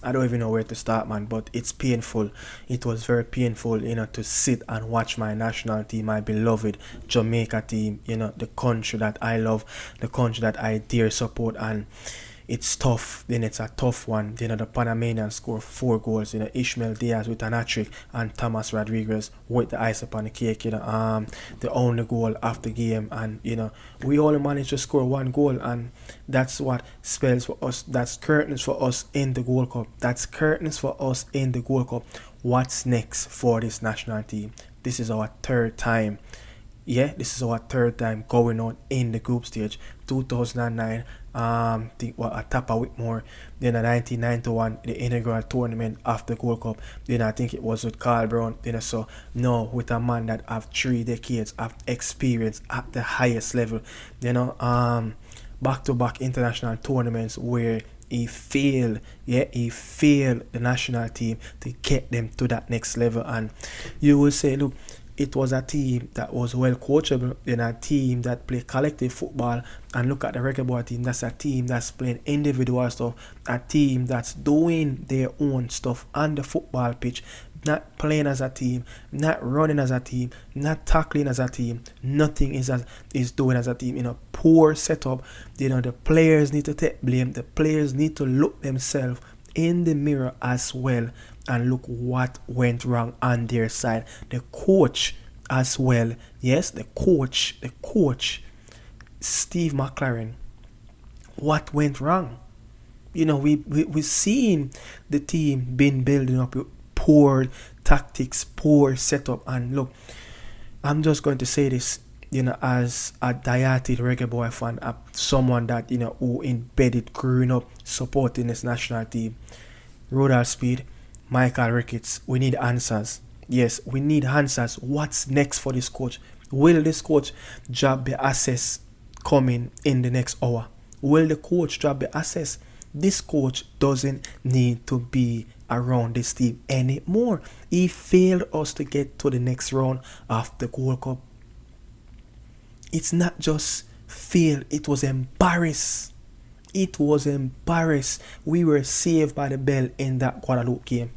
I don't even know where to start, man, but it's painful. It was very painful, to sit and watch my national team, my beloved Jamaica team, the country that I love, the country that I dare support, and it's tough. Then it's a tough one. The Panamanians score 4 goals. Ishmael Diaz with an hat-trick and Thomas Rodriguez with the ice upon the cake. The only goal of the game, and we only managed to score 1 goal, and that's what spells for us. That's curtains for us in the Gold Cup. That's curtains for us in the Gold Cup. What's next for this national team? This is our third time. Yeah, this is our third time going on in the group stage. 2009, think what a Tapa Whitmore. Then in 1991, the inaugural tournament of the Gold Cup. Then I think it was with Carl Brown. So no, with a man that have 3 decades of experience at the highest level. Back-to-back international tournaments where he failed the national team to get them to that next level. And you will say, look, it was a team that was well coachable, a team that played collective football. And look at the Reggae Boy team. That's a team that's playing individual stuff, a team that's doing their own stuff on the football pitch, not playing as a team, not running as a team, not tackling as a team. Nothing is doing as a team. Poor setup. The players need to take blame. The players need to look themselves in the mirror as well and look what went wrong on their side. The coach as well. Yes, the coach, Steve McCLAREN. What went wrong? We seen the team been building up with poor tactics, poor setup, and look, I'm just going to say this, as a dieted Reggae Boy fan, someone that who embedded growing up supporting this national team. Rodal Speed, Michael Ricketts, we need answers. Yes, we need answers. What's next for this coach? Will this coach job be assessed coming in the next hour? Will the coach job be assessed? This coach doesn't need to be around this team anymore. He failed us to get to the next round of the Gold Cup. It's not just failed, it was embarrassed. It was embarrassed. We were saved by the bell in that Guadeloupe game.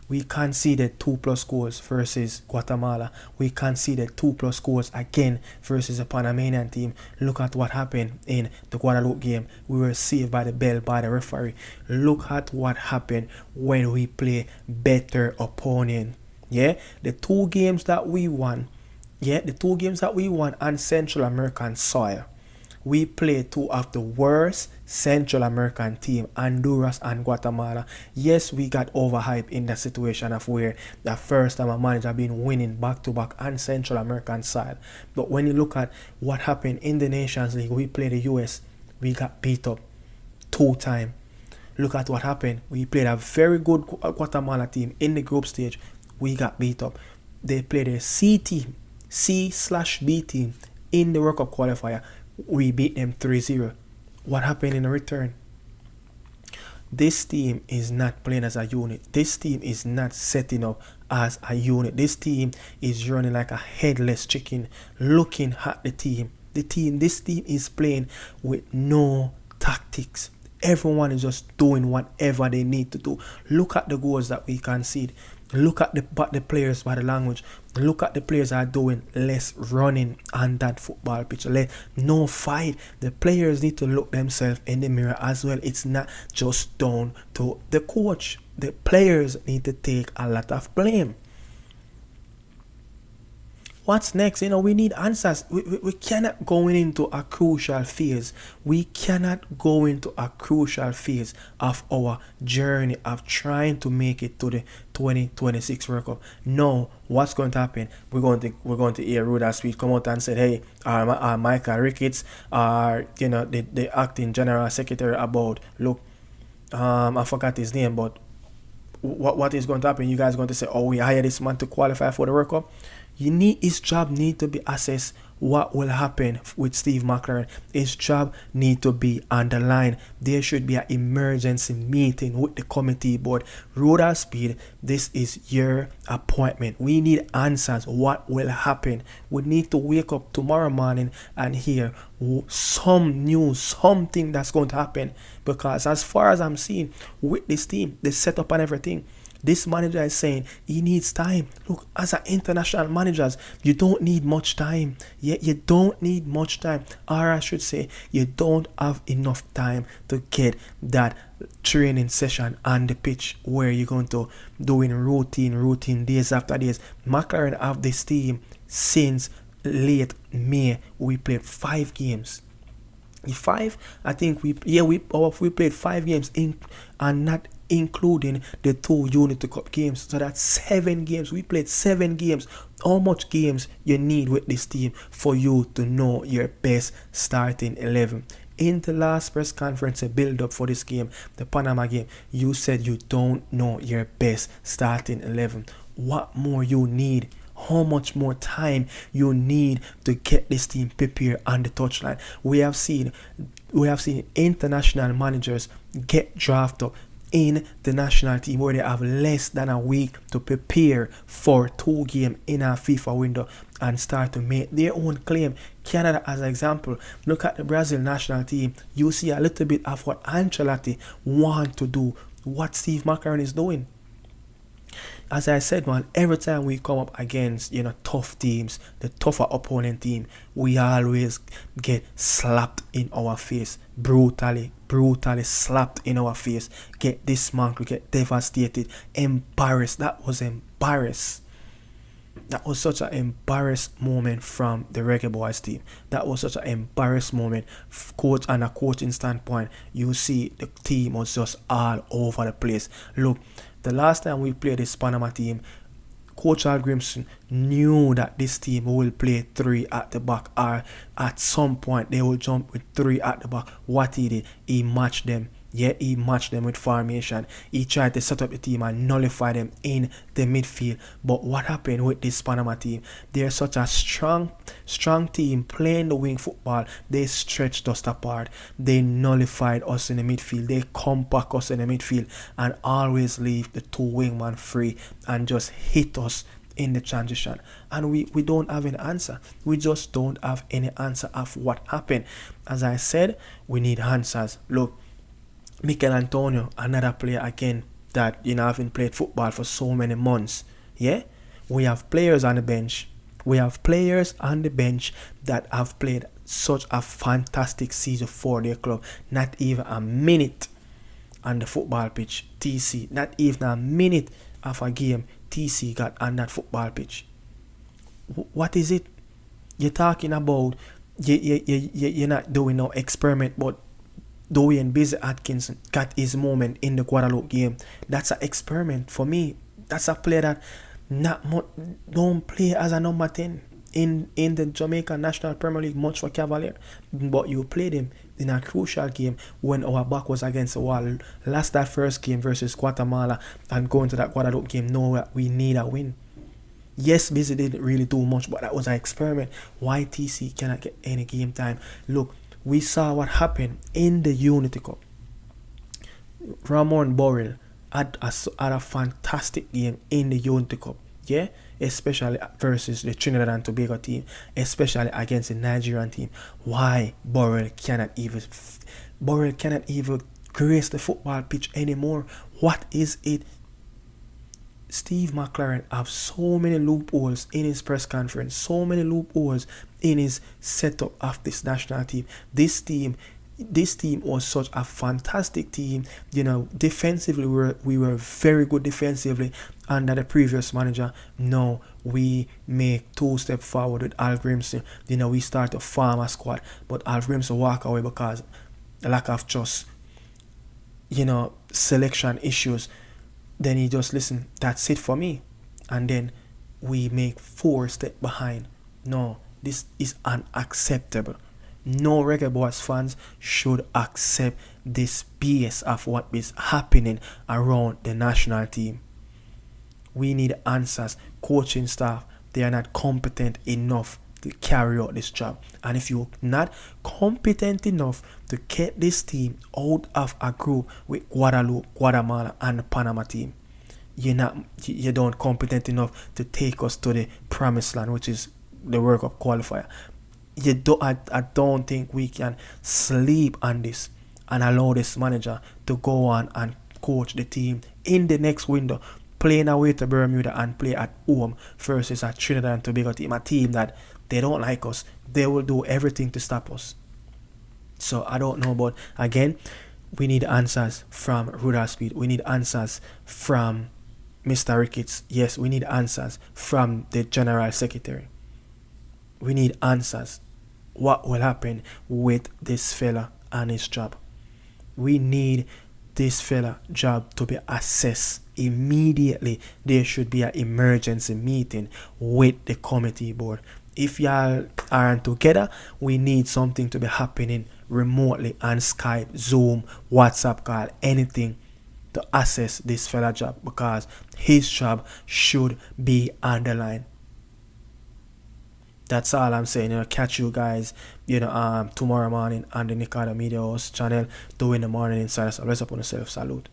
We conceded 2+ goals versus Guatemala. We conceded 2+ goals again versus a Panamanian team. Look at what happened in the Guadeloupe game. We were saved by the bell by the referee. Look at what happened when we play better opponent. Yeah, the 2 games that we won. Yeah, the 2 games that we won on Central American soil. We played 2 of the worst Central American team, Honduras and Guatemala. Yes, we got overhyped in the situation of where the first time a manager been winning back-to-back on Central American side. But when you look at what happened in the Nations League, we played the US, we got beat up 2 times. Look at what happened. We played a very good Guatemala team in the group stage. We got beat up. They played a C team, C/B team in the World Cup qualifier. We beat them 3-0. What happened in the return? This team is not playing as a unit. This team is not setting up as a unit. This team is running like a headless chicken, looking at the team. This team is playing with no tactics. Everyone is just doing whatever they need to do. Look at the goals that we concede. Look at the players by the language. Look at the players are doing less running on that football pitch. No fight. The players need to look themselves in the mirror as well. It's not just down to the coach. The players need to take a lot of blame. What's next? We need answers. We cannot go into a crucial phase. We cannot go into a crucial phase of our journey of trying to make it to the 2026 World Cup. No, what's going to happen? We're going to hear Rodal Speed come out and say, hey, Michael Ricketts, the acting general secretary about, look, I forgot his name, but what is going to happen? You guys are going to say, oh, we hired this man to qualify for the World Cup. His job need to be assessed what will happen with Steve McCLAREN. His job need to be on the line. There should be an emergency meeting with the committee board. Road or speed, this is your appointment. We need answers. What will happen? We need to wake up tomorrow morning and hear some news, something that's going to happen. Because as far as I'm seeing with this team, the setup and everything, this manager is saying he needs time. Look, as an international managers, you don't need much time. Yeah, you don't need much time. Or I should say, you don't have enough time to get that training session on the pitch where you're going to doing routine days after days. McCLAREN have this team since late May. We played 5 games. 5, I think we played 5 games and not including the 2 Unity Cup games. So that's 7 games. We played 7 games. How much games you need with this team for you to know your best starting 11? In the last press conference, a build up for this game, the Panama game, you said you don't know your best starting 11. What more you need? How much more time you need to get this team prepared on the touchline? We have seen international managers get drafted in the national team where they have less than a week to prepare for 2 games in a FIFA window and start to make their own claim. Canada as an example, look at the Brazil national team. You see a little bit of what Ancelotti want to do, what Steve McCLAREN is doing. As I said, man, every time we come up against, tough teams, the tougher opponent team, we always get slapped in our face. Brutally slapped in our face. Get dismantled, get devastated, embarrassed. That was such an embarrassed moment from the Reggae Boys team. That was such an embarrassed moment. Coach and a coaching standpoint, you see the team was just all over the place. Look, the last time we played this Panama team, Coach Al Grimson knew that this team will play 3 at the back, or at some point they will jump with 3 at the back. What he did, he matched them. Yeah, he matched them with formation. He tried to set up the team and nullify them in the midfield. But what happened with this Panama team? They're such a strong team playing the wing football. They stretched us apart. They nullified us in the midfield. They compact us in the midfield and always leave the 2 wingmen free and just hit us in the transition. And we don't have an answer. We just don't have any answer of what happened. As I said, we need answers. Look, Mikel Antonio, another player again that haven't played football for so many months. Yeah, we have players on the bench. That have played such a fantastic season for their club. Not even a minute on the football pitch. TC, not even a minute of a game. TC got on that football pitch. What is it? You're talking about? You're not doing no experiment, but Dwayne Busy Atkinson got his moment in the Guadeloupe game. That's an experiment for me. That's a player that don't play as a number 10 in the Jamaican National Premier League much for Cavalier. But you played him in a crucial game when our back was against the wall. Last that first game versus Guatemala and going to that Guadeloupe game, know we need a win. Yes, Busy didn't really do much, but that was an experiment. Why TC cannot get any game time? Look, we saw what happened in the Unity Cup. Ramon Borrell had a fantastic game in the Unity Cup. Yeah, especially versus the Trinidad and Tobago team, especially against the Nigerian team. Why Borrell cannot even grace the football pitch anymore? What is it? Steve McCLAREN have so many loopholes in his press conference, so many loopholes in his setup of this national team. This team was such a fantastic team. Defensively, we were very good defensively under the previous manager. Now we make 2 steps forward with Al Grimson. We start to form a squad, but Al Grimson walk away because the lack of trust, selection issues. Then he just listen, that's it for me. And then we make 4 steps behind. No, this is unacceptable. No Reggae Boys fans should accept this BS of what is happening around the national team. We need answers. Coaching staff, they are not competent enough to carry out this job. And if you're not competent enough to get this team out of a group with Guadeloupe, Guatemala, and the Panama team, you don't competent enough to take us to the promised land, which is the World Cup qualifier. I don't think we can sleep on this and allow this manager to go on and coach the team in the next window, playing away to Bermuda and play at home versus a Trinidad and Tobago team, a team that they don't like us. They will do everything to stop us. So I don't know, but again, we need answers from Rudolph Speed. We need answers from Mr. Ricketts. Yes, we need answers from the General Secretary. We need answers. What will happen with this fella and his job? We need this fella job to be assessed immediately. There should be an emergency meeting with the committee board. If y'all aren't together, we need something to be happening remotely on Skype, Zoom, WhatsApp call, anything to assess this fella job, because his job should be on the line. That's all I'm saying. Catch you guys, tomorrow morning on the Nicardo Media House Channel, doing the morning insider. So let's up on yourself. Salute.